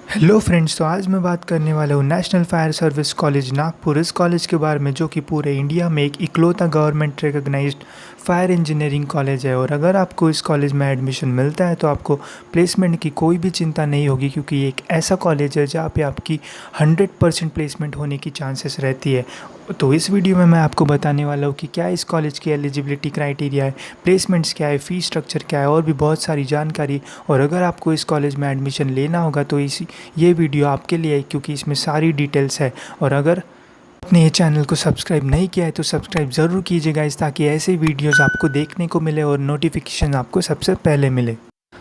Hello friends, तो आज मैं बात करने वाला हूँ national fire service college Nagpur. इस कॉलेज के बारे में जो कि पूरे इंडिया में एक इकलौता government recognised fire engineering college है। और अगर आपको इस कॉलेज में एडमिशन मिलता है तो आपको प्लेसमेंट की कोई भी चिंता नहीं होगी, क्योंकि ये एक ऐसा कॉलेज है जहाँ पे आपकी 100% प्लेसमेंट होने की चांसेस रहती है। तो इस वीडियो में मैं आपको बताने वाला हूँ कि क्या इस कॉलेज की एलिजिबिलिटी क्राइटेरिया है, प्लेसमेंट्स क्या है, फ़ीस स्ट्रक्चर क्या है और भी बहुत सारी जानकारी। और अगर आपको इस कॉलेज में एडमिशन लेना होगा तो ये वीडियो आपके लिए है, क्योंकि इसमें सारी डिटेल्स है। और अगर आपने ये चैनल को सब्सक्राइब नहीं किया है तो सब्सक्राइब ज़रूर कीजिएगा ताकि ऐसे वीडियोस आपको देखने को मिले और नोटिफिकेशन आपको सबसे पहले मिले।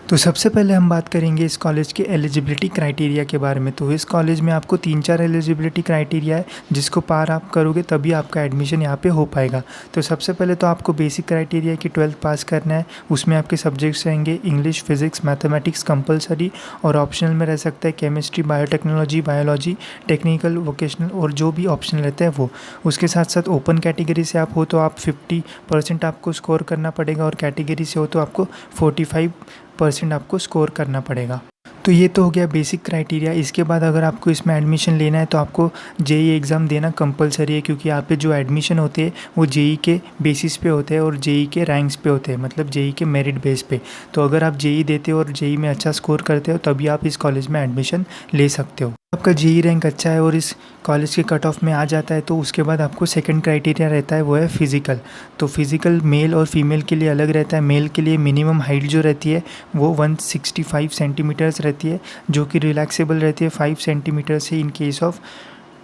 तो सबसे पहले हम बात करेंगे इस कॉलेज के एलिजिबिलिटी क्राइटेरिया के बारे में। तो इस कॉलेज में आपको 3-4 एलिजिबिलिटी क्राइटेरिया है, जिसको पार आप करोगे तभी आपका एडमिशन यहाँ पे हो पाएगा। तो सबसे पहले तो आपको बेसिक क्राइटेरिया है कि 12th पास करना है। उसमें आपके सब्जेक्ट्स रहेंगे इंग्लिश, फिजिक्स, मैथमेटिक्स कंपलसरी, और ऑप्शनल में रह सकता है chemistry, biotechnology, biology, technical, vocational और जो भी ऑप्शनल रहते हैं वो। उसके साथ साथ ओपन कैटेगरी से आप हो तो आप 50% आपको स्कोर करना पड़ेगा, और कैटेगरी से हो तो आपको 45% आपको स्कोर करना पड़ेगा। तो ये तो हो गया बेसिक क्राइटेरिया। इसके बाद अगर आपको इसमें एडमिशन लेना है तो आपको जेईई एग्ज़ाम देना कंपलसरी है, क्योंकि यहाँ पे जो एडमिशन होते हैं वो जेईई के बेसिस पे होते हैं और जेईई के रैंक्स पे होते हैं, मतलब जेईई के मेरिट बेस पे। तो अगर आप जेईई देते हो और जेईई में अच्छा स्कोर करते हो तभी आप इस कॉलेज में एडमिशन ले सकते हो। आपका जेईई रैंक अच्छा है और इस कॉलेज के कट ऑफ में आ जाता है तो उसके बाद आपको सेकंड क्राइटेरिया रहता है, वो है फ़िज़िकल। तो फ़िज़िकल मेल और फीमेल के लिए अलग रहता है। मेल के लिए मिनिमम हाइट जो रहती है वो 165 सेंटीमीटर्स रहती है, जो कि रिलैक्सेबल रहती है 5 सेंटीमीटर से in case of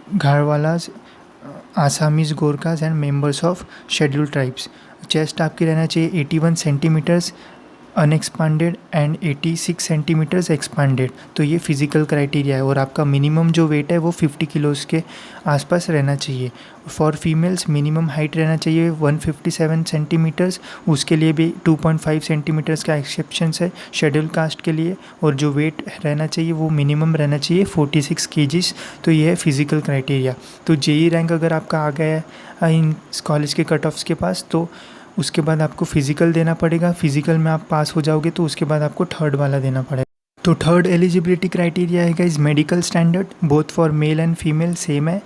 Garhwalis, Assamese, Gorkhas and members of scheduled tribes. Chest आपकी रहना चाहिए 81 centimetres unexpanded and 86 centimetres expanded. तो ये फिज़िकल क्राइटेरिया है। और आपका मिनिमम जो वेट है वो 50 किलोज़ के आसपास रहना चाहिए। फॉर फीमेल्स मिनिमम हाइट रहना चाहिए 157 सेंटीमीटर्स, उसके लिए भी 2.5 सेंटीमीटर्स का एक्सेप्शंस है शेड्यूल कास्ट के लिए। और जो वेट रहना चाहिए वो मिनिमम रहना चाहिए 46 केजीज़। तो ये है फिज़िकल क्राइटेरिया। तो जेईई रैंक अगर आपका आ गया है इन कॉलेज के कट ऑफ्स के पास तो उसके बाद आपको फ़िज़िकल देना पड़ेगा। फ़िज़िकल में आप पास हो जाओगे तो उसके बाद आपको थर्ड वाला देना पड़ेगा। तो थर्ड एलिजिबिलिटी क्राइटेरिया है guys medical standard, both for male and female same है।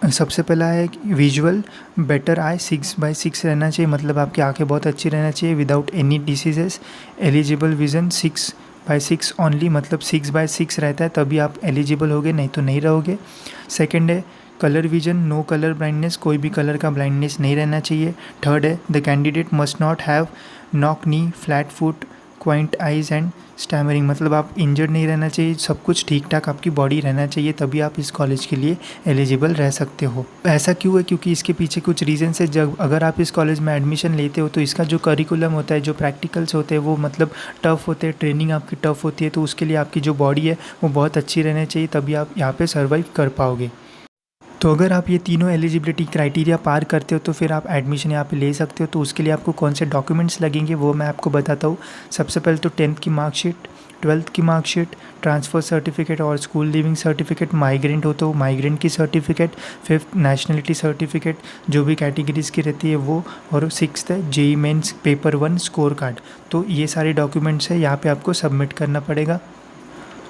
सबसे पहला है विजुअल, बेटर आई 6/6 रहना चाहिए, मतलब आपकी आंखें बहुत अच्छी रहना चाहिए without any diseases. Eligible vision 6/6 only, मतलब 6/6 रहता है तभी आप एलिजिबल होगे, नहीं तो नहीं रहोगे। सेकेंड है colour vision, no colour blindness, कोई भी कलर का ब्लाइंडनेस नहीं रहना चाहिए। थर्ड है the candidate must not have knock knee, flat foot, coined eyes and stammering, मतलब आप इंजर्ड नहीं रहना चाहिए, सब कुछ ठीक ठाक आपकी बॉडी रहना चाहिए तभी आप इस कॉलेज के लिए एलिजिबल रह सकते हो। ऐसा क्यों है? क्योंकि इसके पीछे कुछ रीज़न्स है। जब अगर आप इस कॉलेज में एडमिशन लेते हो तो इसका जो करिकुलम होता है, जो प्रैक्टिकल्स होते हैं वो मतलब टफ़ होते हैं, ट्रेनिंग आपकी टफ़ होती है। तो उसके लिए आपकी जो बॉडी है वो बहुत अच्छी रहनी चाहिए तभी आप यहाँ पर सर्वाइव कर पाओगे। तो अगर आप ये तीनों एलिजिबिलिटी क्राइटेरिया पार करते हो तो फिर आप एडमिशन यहाँ पे ले सकते हो। तो उसके लिए आपको कौन से डॉक्यूमेंट्स लगेंगे वो मैं आपको बताता हूँ। सबसे पहले तो 10th की मार्कशीट, 12th की मार्कशीट, ट्रांसफ़र सर्टिफिकेट और स्कूल लिविंग सर्टिफिकेट, माइग्रेंट हो तो माइग्रेंट की सर्टिफिकेट, 5th नेशनलिटी सर्टिफिकेट जो भी कैटेगरीज़ की रहती है वो, और 6th है JEE mains paper 1 score card. तो ये सारे डॉक्यूमेंट्स है यहाँ पे आपको सबमिट करना पड़ेगा।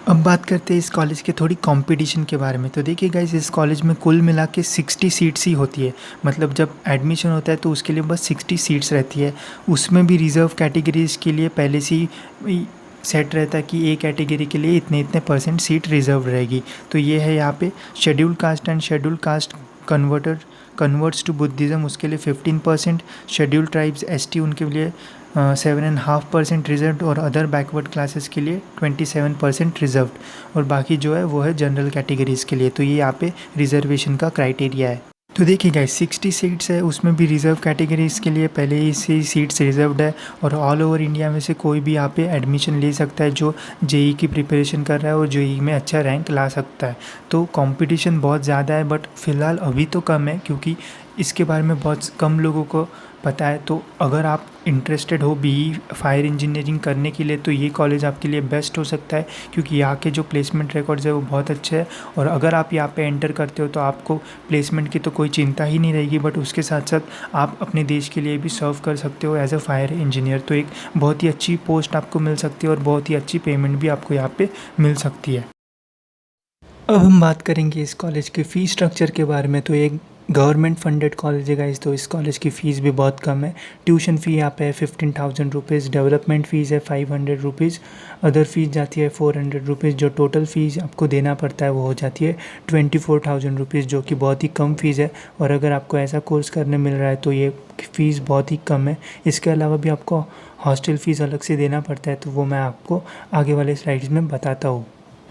अब बात करते हैं इस कॉलेज के थोड़ी कंपटीशन के बारे में। तो देखिए गाइस, इस कॉलेज में कुल मिला के 60 सीट्स ही होती है, मतलब जब एडमिशन होता है तो उसके लिए बस 60 सीट्स रहती है। उसमें भी रिज़र्व कैटेगरीज़ के लिए पहले से ही सेट रहता है कि ए कैटेगरी के लिए इतने इतने % सीट रिज़र्व रहेगी। तो ये है यहाँ पे schedule caste and schedule caste converts to Buddhism, उसके लिए 15%, शेड्यूल ट्राइब्स एसटी उनके लिए 7.5% रिजर्व्ड, और अदर बैकवर्ड क्लासेस के लिए 27% रिजर्व्ड, और बाकी जो है वो है जनरल कैटेगरीज़ के लिए। तो ये यहाँ पे रिजर्वेशन का क्राइटेरिया है। तो देखिए गाइस, 60 सीट्स है, उसमें भी रिज़र्व कैटेगरीज़ के लिए पहले ही से सीट्स रिजर्व्ड है। और ऑल ओवर इंडिया में से कोई भी यहाँ पे एडमिशन ले सकता है जो जेईई की प्रिपरेशन कर रहा है और जेईई में अच्छा रैंक ला सकता है। तो कंपटीशन बहुत ज़्यादा है, बट फ़िलहाल अभी तो कम है क्योंकि इसके बारे में बहुत कम लोगों को पता है। तो अगर आप इंटरेस्टेड हो बीई फायर इंजीनियरिंग करने के लिए तो ये कॉलेज आपके लिए बेस्ट हो सकता है, क्योंकि यहाँ के जो प्लेसमेंट रिकॉर्ड्स है वो बहुत अच्छे हैं। और अगर आप यहाँ पे एंटर करते हो तो आपको प्लेसमेंट की तो कोई चिंता ही नहीं रहेगी, बट उसके साथ साथ आप अपने देश के लिए भी सर्व कर सकते हो एज अ फायर इंजीनियर। तो एक बहुत ही अच्छी पोस्ट आपको मिल सकती है और बहुत ही अच्छी पेमेंट भी आपको यहाँ पर मिल सकती है। अब हम बात करेंगे इस कॉलेज के फ़ीस स्ट्रक्चर के बारे में। तो एक गवर्नमेंट फंडेड कॉलेज है गाइस, तो इस कॉलेज की फ़ीस भी बहुत कम है। ट्यूशन फ़ी यहाँ पे है 15,000 रुपीज़, डेवलपमेंट फ़ीस है 500 रुपीज़, अदर फ़ीस जाती है 400 रुपीज़। जो टोटल फ़ीस आपको देना पड़ता है वो हो जाती है 24,000 रुपीज़, जो कि बहुत ही कम फ़ीस है। और अगर आपको ऐसा कोर्स करने मिल रहा है तो ये फ़ीस बहुत ही कम है। इसके अलावा भी आपको हॉस्टल फ़ीस अलग से देना पड़ता है, तो वो मैं आपको आगे वाले स्लाइड्स में बताता हूँ।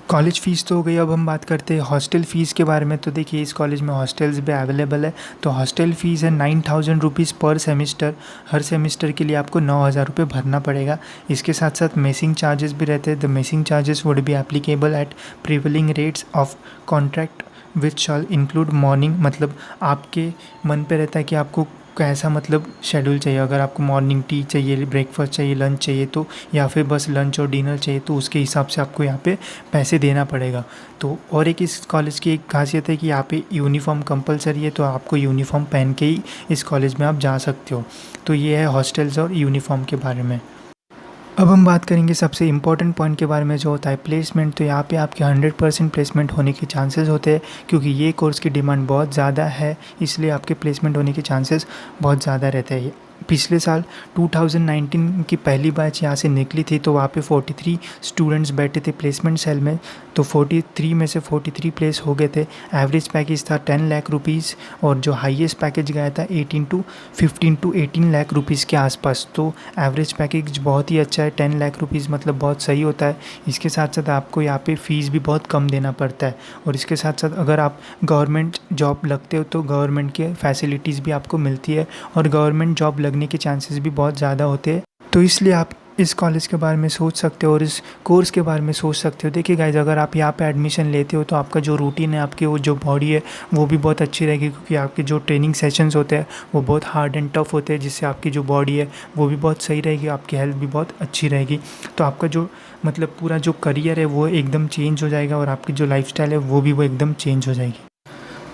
कॉलेज फ़ीस तो हो गई, अब हम बात करते हैं हॉस्टल फ़ीस के बारे में। तो देखिए इस कॉलेज में हॉस्टल्स भी अवेलेबल है। तो हॉस्टल फ़ीस है 9,000 रुपीज़ पर सेमेस्टर। हर सेमेस्टर के लिए आपको 9,000 रुपये भरना पड़ेगा। इसके साथ साथ मेसिंग चार्जेस भी रहते हैं। The messing charges would be applicable at prevailing rates of contract which shall include morning, मतलब आपके मन पे रहता है कि आपको कैसा मतलब शेड्यूल चाहिए। अगर आपको मॉर्निंग टी चाहिए, ब्रेकफास्ट चाहिए, लंच चाहिए, तो या फिर बस लंच और डिनर चाहिए, तो उसके हिसाब से आपको यहाँ पे पैसे देना पड़ेगा। तो और एक इस कॉलेज की एक खासियत है कि यहाँ पे यूनिफॉर्म कंपलसरी है, तो आपको यूनिफॉर्म पहन के ही इस कॉलेज में आप जा सकते हो। तो ये है हॉस्टल्स और यूनिफॉर्म के बारे में। अब हम बात करेंगे सबसे इम्पॉर्टेंट पॉइंट के बारे में, जो होता है प्लेसमेंट। तो यहाँ पे आपके 100% प्लेसमेंट होने के चांसेस होते हैं, क्योंकि ये कोर्स की डिमांड बहुत ज़्यादा है, इसलिए आपके प्लेसमेंट होने के चांसेस बहुत ज़्यादा रहते हैं। पिछले साल 2019 की पहली बैच यहाँ से निकली थी, तो वहाँ पे 43 स्टूडेंट्स बैठे थे प्लेसमेंट सेल में। तो 43 में से 43 प्लेस हो गए थे। एवरेज पैकेज था 10 लाख रुपीज़, और जो हाईएस्ट पैकेज गया था 15 टू 18 लाख रुपीज़ के आसपास। तो एवरेज पैकेज बहुत ही अच्छा है। 10 लाख रुपीज़ मतलब बहुत सही होता है। इसके साथ साथ आपको यहाँ पे फ़ीस भी बहुत कम देना पड़ता है। और इसके साथ साथ अगर आप गवर्नमेंट जॉब लगते हो तो गवर्नमेंट के फैसिलिटीज़ भी आपको मिलती है, और गवर्नमेंट जॉब लगने के चांसेस भी बहुत ज़्यादा होते हैं। तो इसलिए आप इस कॉलेज के बारे में सोच सकते हो और इस कोर्स के बारे में सोच सकते हो। देखिए गाइज, अगर आप यहाँ पे एडमिशन लेते हो तो आपका जो रूटीन है, आपकी वो जो बॉडी है वो भी बहुत अच्छी रहेगी, क्योंकि आपके जो ट्रेनिंग सेशंस होते हैं वो बहुत हार्ड एंड टफ होते हैं, जिससे आपकी जो बॉडी है वो भी बहुत सही रहेगी, आपकी हेल्थ भी बहुत अच्छी रहेगी। तो आपका जो मतलब पूरा जो करियर है वो एकदम चेंज हो जाएगा, और आपकी जो लाइफस्टाइल है वो एकदम चेंज हो जाएगी।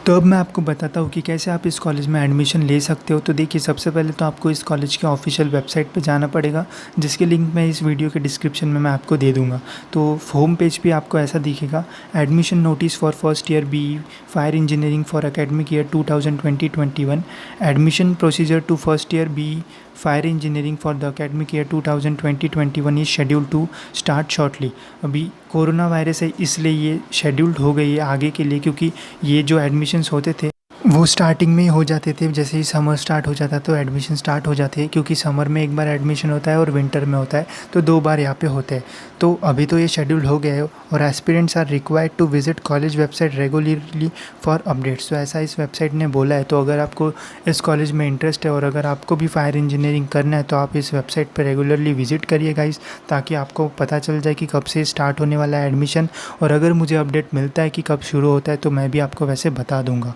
तो अब मैं आपको बताता हूँ कि कैसे आप इस कॉलेज में एडमिशन ले सकते हो। तो देखिए सबसे पहले तो आपको इस कॉलेज के ऑफिशियल वेबसाइट पे जाना पड़ेगा, जिसके लिंक मैं इस वीडियो के डिस्क्रिप्शन में मैं आपको दे दूँगा। तो होम पेज पे आपको ऐसा दिखेगा, admission notice for first year B fire engineering for academic year 2020-21, admission procedure to first year B fire engineering for the academic year 2020-21 is schedule to start shortly. अभी कोरोना वायरस है, इसलिए ये scheduled हो गई है आगे के लिए, क्योंकि ये जो एडमिशन्स होते थे वो स्टार्टिंग में ही हो जाते थे। जैसे ही समर स्टार्ट हो जाता तो एडमिशन स्टार्ट हो जाते हैं, क्योंकि समर में एक बार एडमिशन होता है और विंटर में होता है, तो 2 बार यहाँ पे होते हैं। तो अभी तो ये शेड्यूल हो गया है, और aspirants are required to visit college website regularly for updates. तो ऐसा इस वेबसाइट ने बोला है। तो अगर आपको इस कॉलेज में इंटरेस्ट है और अगर आपको भी फायर इंजीनियरिंग करना है, तो आप इस वेबसाइट पर रेगुलरली विजिट करिए गाइस, ताकि आपको पता चल जाए कि कब से स्टार्ट होने वाला है एडमिशन। और अगर मुझे अपडेट मिलता है कि कब शुरू होता है, तो मैं भी आपको वैसे बता दूँगा।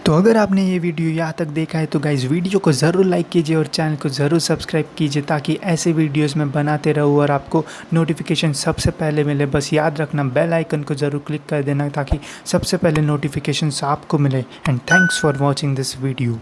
तो अगर आपने ये वीडियो यहाँ तक देखा है तो गाइज़ वीडियो को ज़रूर लाइक कीजिए और चैनल को ज़रूर सब्सक्राइब कीजिए, ताकि ऐसे वीडियोस मैं बनाते रहूँ और आपको नोटिफिकेशन सबसे पहले मिले। बस याद रखना, बेल आइकन को ज़रूर क्लिक कर देना, ताकि सबसे पहले नोटिफिकेशंस आपको मिले। And thanks for watching this video.